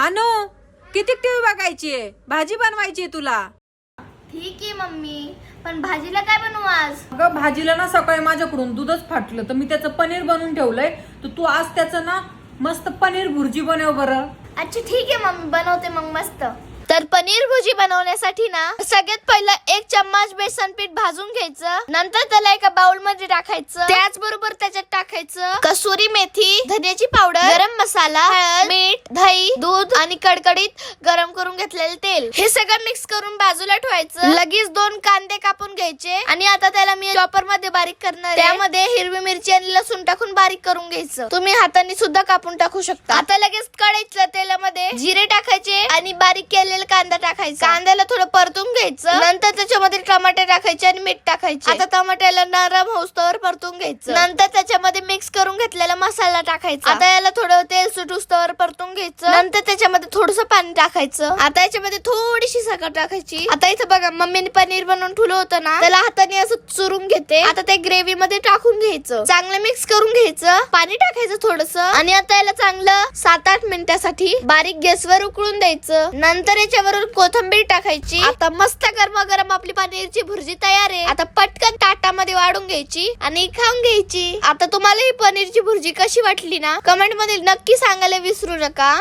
अनु किती टीव्ही बघायची आहे, भाजी बनवायची आहे तुला. ठीक आहे मम्मी, पण भाजीला काय बनवू आज? अगं भाजीला ना सकाळी माझ्याकडून दूधच फाटलं तर मी त्याचं पनीर बनवून ठेवलंय. तर तू आज त्याचं ना मस्त पनीर भुर्जी बनव बरं. अच्छा ठीक आहे मम्मी, बनवते मग मस्त. तर पनीर भुर्जी बनवण्यासाठी ना सगळ्यात पहिला 1 चम्मच बेसन पीठ भाजून घ्यायचं. नंतर त्याला एका बाउल मध्ये टाकायचं. त्याचबरोबर त्याच्यात टाकायचं कसुरी मेथी, धन्याची पावडर, गरम मसाला, हळद, मीठ, दही, दूध आणि कडकडीत गरम करून घेतलेले तेल. हे सगळं मिक्स करून बाजूला ठेवायचं. लगेच 2 कांदे कापून घ्यायचे आणि आता त्याला मी चॉपर मध्ये बारीक करणार. त्यामध्ये हिरवी मिरची आणि लसूण टाकून बारीक करून घ्यायचं. तुम्ही हाताने सुद्धा कापून टाकू शकता. आता लगेच कढईतल्या तेलामध्ये जिरे टाकायचे आणि बारीक केलेले कांदा टाकायचा. कांद्याला थोडं परतून घ्यायचं. नंतर त्याच्यामध्ये टमाटे टाकायचे आणि मीठ टाकायचे. आता टमाट्याला नरम होऊस्तोवर परतून घ्यायचं. नंतर त्याच्यामध्ये मिक्स करून घेतलेला मसाला टाकायचा. आता याला थोडं तेल सुटूस्तोवर परतून घ्यायचं. नंतर त्याच्यामध्ये थोडंसं पाणी टाकायचं. आता याच्यामध्ये थोडीशी साखर टाकायची. आता इथं बघा मम्मीने पनीर बनवून ठेवलं होतं ना, त्याला हाताने असं चुरून घेते. आता ते ग्रेव्ही मध्ये टाकून घ्यायचं. चांगलं मिक्स करून घ्यायचं. पाणी टाकायचं थोडंसं आणि आता याला चांगलं 7-8 मिनिटासाठी बारीक गॅसवर उकळून द्यायचं. नंतर याच्यावर कोथिंबीर टाकायची. आता मस्त गरमागरम आपली पनीरची भुर्जी तयार आहे. आता पटकन ताटामध्ये वाढून घ्यायची आणि खाऊन घ्यायची. आता तुम्हाला ही पनीरची भुर्जी कशी वाटली ना, कमेंट मध्ये नक्की सांगायला विसरू नका.